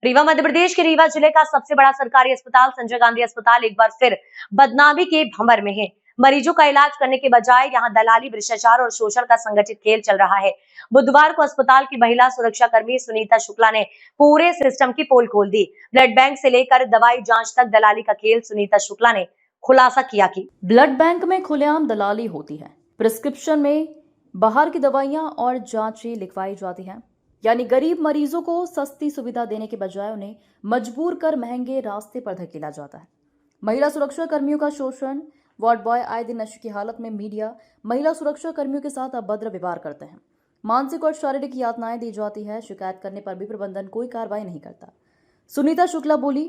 रीवा मध्य प्रदेश के रीवा जिले का सबसे बड़ा सरकारी अस्पताल संजय गांधी अस्पताल एक बार फिर बदनामी के भंवर में है। मरीजों का इलाज करने के बजाय यहां दलाली, भ्रष्टाचार और शोषण का संगठित खेल चल रहा है। बुधवार को अस्पताल की महिला सुरक्षा कर्मी सुनीता शुक्ला ने पूरे सिस्टम की पोल खोल दी। ब्लड बैंक से लेकर दवाई जांच तक दलाली का खेल सुनीता शुक्ला ने खुलासा किया कि ब्लड बैंक में खुलेआम दलाली होती है। प्रिस्क्रिप्शन में बाहर की दवाइयां और जांचें लिखवाई जाती हैं, यानी गरीब मरीजों को सस्ती सुविधा देने के बजाय उन्हें मजबूर कर महंगे रास्ते पर धकेला जाता है। महिला सुरक्षा कर्मियों का शोषण। वार्ड बॉय आए दिन नशे की हालत में मीडिया महिला सुरक्षा कर्मियों के साथ अभद्र व्यवहार करते हैं। मानसिक और शारीरिक यातनाएं दी जाती है। शिकायत करने पर भी प्रबंधन कोई कार्रवाई नहीं करता। सुनीता शुक्ला बोली,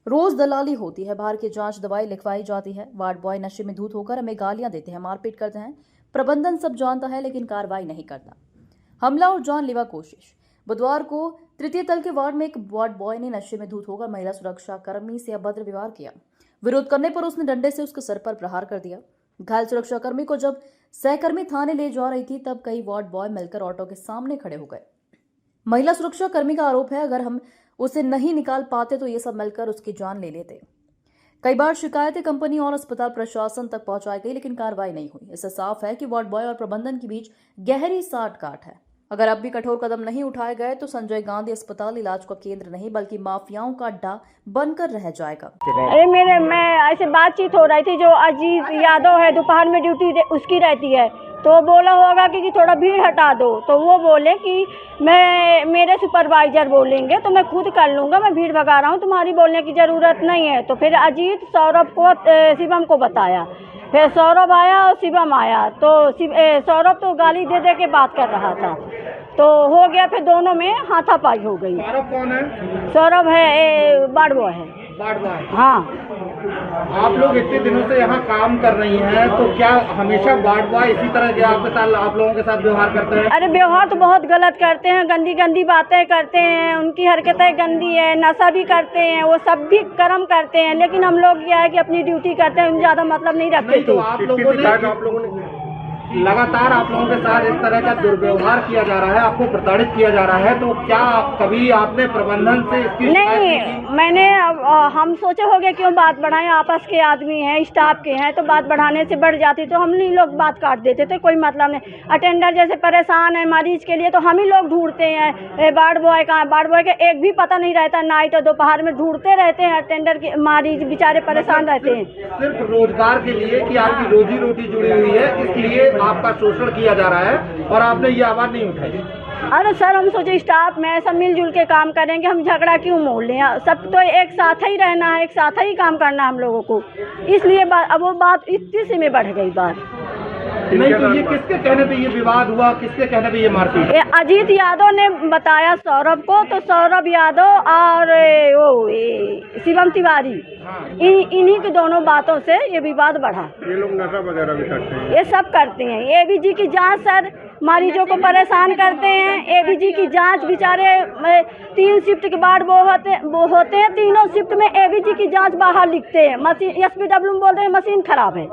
रोज दलाली होती है, बाहर की जांच दवाई लिखवाई जाती है। वार्ड बॉय नशे में धूत होकर हमें गालियां देते हैं, मारपीट करते हैं। प्रबंधन सब जानता है लेकिन कार्रवाई नहीं करता। हमला और जानलेवा कोशिश। बुधवार को तृतीय तल के वार्ड में एक वार्ड बॉय ने नशे में धूत होकर महिला सुरक्षा कर्मी से अभद्र व्यवहार किया। विरोध करने पर उसने डंडे से उसके सर पर प्रहार कर दिया। घायल सुरक्षा कर्मी को जब सहकर्मी थाने ले जा रही थी तब कई वार्ड बॉय मिलकर ऑटो के सामने खड़े हो गए। महिला सुरक्षा कर्मी का आरोप है, अगर हम उसे नहीं निकाल पाते तो ये सब मिलकर उसकी जान ले लेते। कई बार शिकायतें कंपनी और अस्पताल प्रशासन तक पहुंचाई गई लेकिन कार्रवाई नहीं हुई। इससे साफ है कि वार्ड बॉय और प्रबंधन के बीच गहरी साठ-गांठ है। अगर अब भी कठोर कदम नहीं उठाए गए तो संजय गांधी अस्पताल इलाज का केंद्र नहीं बल्कि माफियाओं का अड्डा बनकर रह जाएगा। अरे मैं ऐसे बातचीत हो रही थी, जो अजीत यादव है दोपहर में ड्यूटी उसकी रहती है, तो बोला होगा कि थोड़ा भीड़ हटा दो, तो वो बोले कि मेरे सुपरवाइजर बोलेंगे तो मैं खुद कर लूँगा, मैं भीड़ भगा रहा हूँ, तुम्हारी बोलने की ज़रूरत नहीं है। तो फिर अजीत सौरभ को शिवम को बताया, फिर सौरभ आया और शिवम आया, तो सौरभ तो गाली दे दे के बात कर रहा था, तो हो गया, फिर दोनों में हाथापाई हो गई। सौरभ कौन है? सौरभ है वार्ड बॉय है। Ward boy. हाँ। आप लोग इतने दिनों से यहाँ काम कर रही हैं, तो क्या हमेशा वार्ड बॉय इसी तरह के आप लोगों के साथ व्यवहार करते हैं? अरे व्यवहार तो बहुत गलत करते हैं, गंदी गंदी बातें करते हैं, उनकी हरकतें गंदी है, नशा भी करते हैं, वो सब भी कर्म करते हैं, लेकिन हम लोग क्या है कि अपनी ड्यूटी करते हैं, ज़्यादा मतलब नहीं रखते। तो आप लोगों ने लगातार आप लोगों के साथ इस तरह का दुर्व्यवहार किया जा रहा है, आपको प्रताड़ित किया जा रहा है, तो क्या कभी आपने प्रबंधन से इसकी नहीं, मैंने हम सोचे होंगे क्यों बात बढ़ाएं, आपस के आदमी हैं, स्टाफ के हैं, तो बात बढ़ाने से बढ़ जाती, तो हम ही लोग बात काट देते थे, कोई मतलब नहीं। अटेंडर जैसे परेशान है मरीज के लिए, तो हम ही लोग ढूंढते हैं वार्ड बॉय का, वार्ड बॉय का एक भी पता नहीं रहता, नाइट और दोपहर में ढूंढते रहते हैं अटेंडर के, मरीज बेचारे परेशान रहते हैं। सिर्फ रोजगार के लिए कि आपकी रोजी रोटी जुड़ी हुई है, इसलिए आपका शोषण किया जा रहा है और आपने ये आवाज नहीं उठाई? अरे सर, हम सोचे स्टाफ में सब मिलजुल के काम करेंगे, हम झगड़ा क्यों मोल लें, सब तो एक साथ ही रहना है, एक साथ ही काम करना है हम लोगों को, इसलिए अब वो बात इतनी सी में बढ़ गई बात। नहीं तो ये किसके कहने पे ये विवाद हुआ, किसके कहने पे ये मारपीट? अजीत यादव ने बताया सौरभ को, तो सौरभ यादव और वो शिवम तिवारी, इन्हीं की दोनों बातों से ये विवाद बढ़ा। ये लोग नशा वगैरह भी करते हैं? ये सब करते हैं। एबीजी की जांच सर मरीजों को परेशान करते हैं। एबीजी की जांच बेचारे 3 शिफ्ट के बाद वो होते हैं, तीनों शिफ्ट में एबीजी की जांच बाहर लिखते हैं, मशीन एसपीडब्ल्यू में बोलते हैं मशीन खराब है।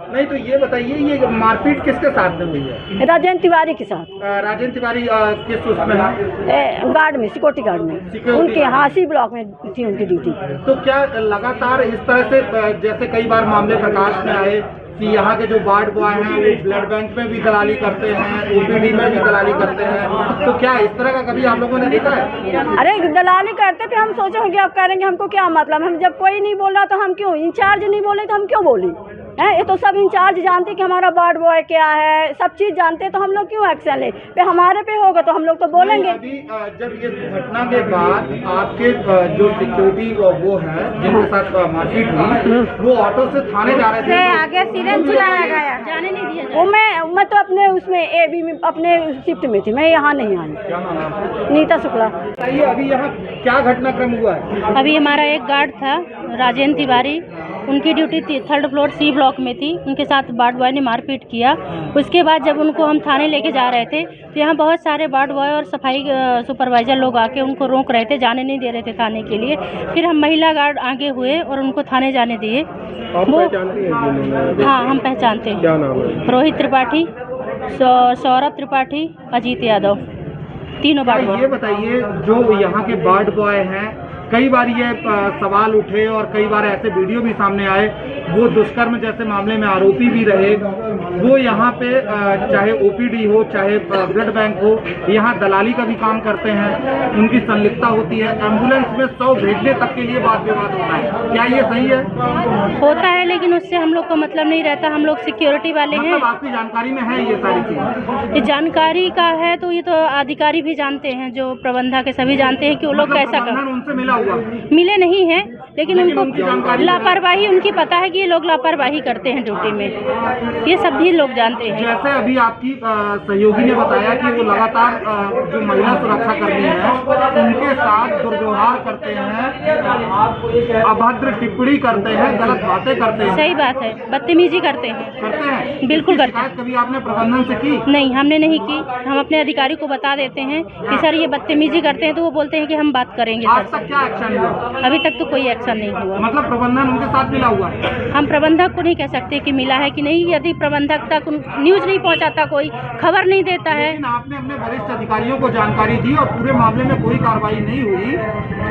नहीं तो ये बताइए, ये मारपीट किसके साथ में हुई है? राजेंद्र तिवारी के साथ। राजेंद्र तिवारी किस उसमें है? गार्ड में, सिक्योरिटी गार्ड में, उनके हाँ सी ब्लॉक में थी उनकी ड्यूटी। तो क्या लगातार इस तरह से, जैसे कई बार मामले प्रकाश में आए कि यहाँ के जो वार्ड बॉय हैं वो ब्लड बैंक में भी दलाली करते हैं, ओपीडी में भी दलाली करते हैं, तो क्या इस तरह का कभी आप लोगों ने देखा है? अरे दलाली करते थे, हम सोचे होंगे अब करेंगे, हमको क्या मतलब, हम जब कोई नहीं बोल रहा तो हम क्यों, इंचार्ज नहीं बोले तो हम क्यों बोले हैं? ये तो सब इंचार्ज जानते कि हमारा वार्ड बॉय क्या है, सब चीज़ जानते, तो हम लोग क्यों एक्शन ले, पे हमारे पे होगा तो हम लोग तो बोलेंगे। अभी जब ये घटना के बाद आपके जो सिक्योरिटी वो है जिनके साथ मारपीट हुई, वो ऑटो से थाने जा रहे थे, आगे सिरेंज चलाया गया, जाने नहीं दिया। वो मैं तो अपने उसमें एबी में अपने शिफ्ट में थी, मैं यहाँ नहीं आई। नीता शुक्ला। अभी यहाँ क्या घटनाक्रम हुआ है? अभी हमारा एक गार्ड था राजेंद्र तिवारी, उनकी duty 3rd floor C block में थी, उनके साथ वार्ड बॉय ने मारपीट किया। उसके बाद जब उनको हम थाने लेके जा रहे थे तो यहाँ बहुत सारे वार्ड बॉय और सफाई सुपरवाइजर लोग आके उनको रोक रहे थे, जाने नहीं दे रहे थे थाने के लिए। फिर हम महिला गार्ड आगे हुए और उनको थाने जाने दिए। वो हाँ, हम पहचानते हैं। क्या नाम है? रोहित त्रिपाठी, सौरभ त्रिपाठी, अजीत यादव। तीनों वार्ड बॉय। ये बताइए, जो यहाँ के वार्ड बॉय हैं, कई बार ये सवाल उठे और कई बार ऐसे वीडियो भी सामने आए, वो दुष्कर्म जैसे मामले में आरोपी भी रहे, वो यहाँ पे चाहे ओपीडी हो चाहे ब्लड बैंक हो, यहाँ दलाली का भी काम करते हैं, उनकी संलिप्तता होती है, एम्बुलेंस में 100 भेजने तक के लिए वाद विवाद होता है, क्या ये सही है? होता है, लेकिन उससे हम लोग का मतलब नहीं रहता। हम लोग सिक्योरिटी वाले हैं। मतलब आपकी जानकारी में है ये सारी चीजें? ये जानकारी का है तो ये तो अधिकारी भी जानते हैं, जो प्रबंधक है सभी जानते हैं कि वो लोग मतलब कैसा प्रबंधन उनसे मिला हुआ? मिले नहीं हैं, लेकिन उनकी उनको जानकारी लापरवाही उनकी पता है कि ये लोग लापरवाही करते हैं ड्यूटी में, ये सभी लोग जानते हैं। जैसे अभी आपकी सहयोगी ने बताया कि वो लगातार जो महिला सुरक्षा कर्मी हैं उनके साथ दुर्व्यवहार करते हैं, अभद्र टिप्पणी करते हैं, गलत बातें करते हैं। सही बात है, बदतमीजी करते हैं। बिल्कुल करते हैं। कभी आपने प्रबंधन से की? नहीं, हमने नहीं की। हम अपने अधिकारी को बता देते हैं कि सर ये बदतमीजी करते हैं, तो वो बोलते हैं कि हम बात करेंगे आज सर तक क्या एक्शन हुआ? अभी तक तो कोई एक्शन नहीं हुआ। मतलब प्रबंधन उनके साथ मिला हुआ है? हम प्रबंधक को नहीं कह सकते कि मिला है कि नहीं। यदि प्रबंधक तक न्यूज़ नहीं पहुंचाता, कोई खबर नहीं देता है। लेकिन आपने अपने वरिष्ठ अधिकारियों को जानकारी दी और पूरे मामले में कोई कार्रवाई नहीं हुई,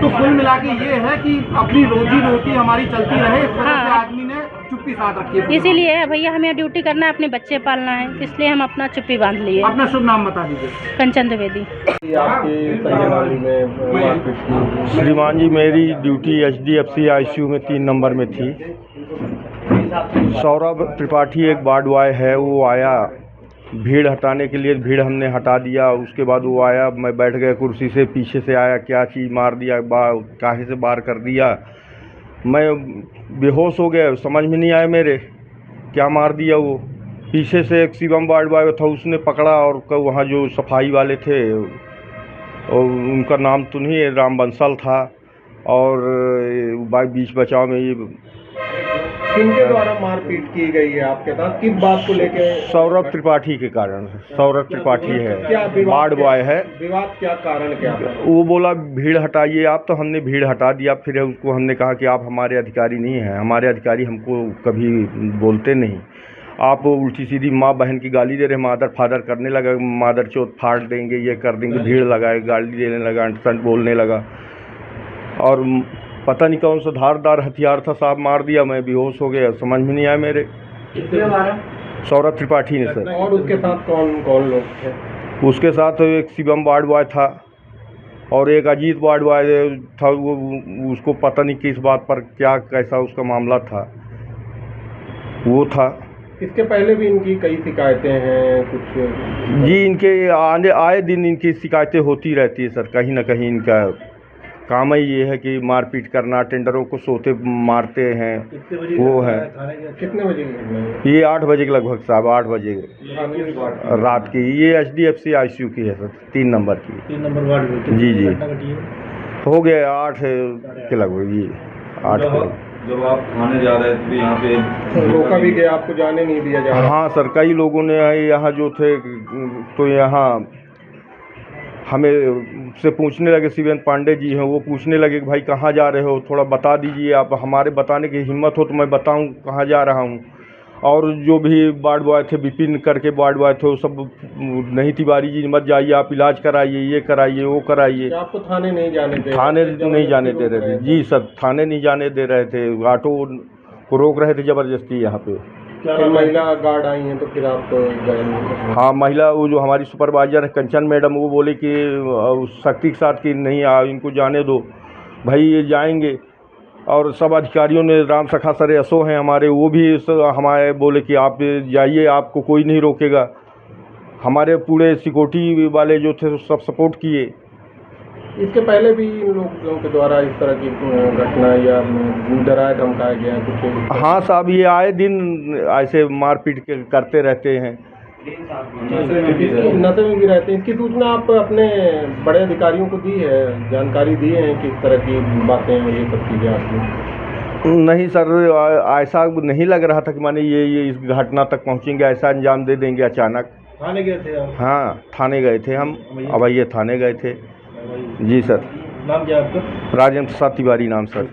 तो कुल मिला के ये है कि अपनी रोजी रोटी हमारी चलती रहे, इस वजह से आदमी ने चुप्पी साध रखी है। इसीलिए भैया हमें ड्यूटी करना है, अपने बच्चे पालना है, इसलिए हम अपना चुप्पी बांध लिए। अपना शुभ नाम बता दीजिए। कंचन द्विवेदी। श्रीमान जी, मेरी ड्यूटी HDFC ICU में 3 नंबर में थी। सौरभ त्रिपाठी एक वार्ड बॉय है, वो आया भीड़ हटाने के लिए, भीड़ हमने हटा दिया। उसके बाद वो आया, मैं बैठ गया कुर्सी से, पीछे से आया, क्या चीज़ मार दिया, काहे से बार कर दिया। मैं बेहोश हो गया, समझ में नहीं आया मेरे क्या मार दिया। वो पीछे से एक शिवम वार्ड बॉय था, उसने पकड़ा और वहाँ जो सफाई वाले थे, और उनका नाम तो नहीं, राम बंसल था, और बीच बचाव में ये किनके द्वारा मारपीट की गई है आपके साथ, किस बात को लेके? सौरभ त्रिपाठी के कारण। सौरभ त्रिपाठी है, क्या वार्ड बॉय है। विवाद क्या कारण क्या था? वो बोला भीड़ हटाइए आप, तो हमने भीड़ हटा दिया। फिर उसको हमने कहा कि आप हमारे अधिकारी नहीं हैं, हमारे अधिकारी हमको कभी बोलते नहीं, आप उल्टी सीधी माँ बहन की गाली दे रहे, मादर फादर करने लगा, मादर चौथ फाड़ देंगे, ये कर देंगे, भीड़ लगाए, गाली देने लगा, अंट बोलने लगा, और पता नहीं कौन सा धारदार हथियार था, साहब मार दिया। मैं बेहोश हो गया, समझ में नहीं आया मेरे। सौरभ त्रिपाठी ने सर। और उसके साथ कौन कौन लोग थे? उसके साथ एक शिवम वार्ड बॉय था और एक अजीत वार्ड बॉय था। वो उसको पता नहीं किस बात पर क्या कैसा उसका मामला था, वो था। इसके पहले भी इनकी कई शिकायतें हैं कुछ? जी, इनके आए दिन इनकी शिकायतें होती रहती है सर। कहीं ना कहीं इनका काम ही ये है कि मारपीट करना, टेंडरों को सोते मारते हैं, वो है। कितने बजे? ये 8 बजे के लगभग साहब, 8 बजे रात की। ये HDFC ICU की है सर, 3 नंबर की। 3 नंबर वार्ड? जी जी, हो गया 8 के लगभग, ये 8 के। जब आप थाने जा रहे थे यहाँ पे रोका भी गया, आपको जाने नहीं दिया जा रहा? हाँ सर, कई लोगों ने यहाँ जो थे, तो यहाँ हमें से पूछने लगे, शिवेंद्र पांडे जी हैं, वो पूछने लगे कि भाई कहाँ जा रहे हो, थोड़ा बता दीजिए आप, हमारे बताने की हिम्मत हो तो मैं बताऊं कहाँ जा रहा हूं। और जो भी वार्ड बॉय थे, विपिन करके वार्ड बॉय थे, वो सब नहीं, तिवारी जी मत जाइए, आप इलाज कराइए, ये कराइए, वो कराइए। आपको थाने नहीं जाने दे? थाने नहीं जाने दे रहे थे जी सर, थाने नहीं जाने दे रहे थे, ऑटो को रोक रहे थे ज़बरदस्ती यहाँ पे। फिर महिला गार्ड आई हैं तो फिर आप गए? हाँ, महिला वो जो हमारी सुपरवाइजर है कंचन मैडम, वो बोले कि सख्ती के साथ कि नहीं इनको जाने दो भाई, ये जाएंगे। और सब अधिकारियों ने, राम सखा सर एसओ हैं हमारे, वो भी हमारे बोले कि आप जाइए, आपको कोई नहीं रोकेगा। हमारे पूरे सिक्योरिटी वाले जो थे सब सपोर्ट किए। इसके पहले भी इन लोगों के द्वारा इस तरह की घटना या डराया धमकाया गया कुछ? हाँ साहब, ये आए दिन ऐसे मारपीट करते रहते हैं, नशे में भी रहते हैं। इसकी सूचना आप अपने बड़े अधिकारियों को दी है, जानकारी दी है कि इस तरह की बातें हैं, ये सब चीज़ें आपकी? नहीं सर, ऐसा नहीं लग रहा था कि माने ये इस घटना तक पहुंचेंगे, ऐसा अंजाम दे देंगे अचानक। थाने गए थे आप? हाँ, थाने गए थे हम, अब ये थाने गए थे जी सर। नाम क्या आपका? राजेंद्र प्रसाद तिवारी नाम सर।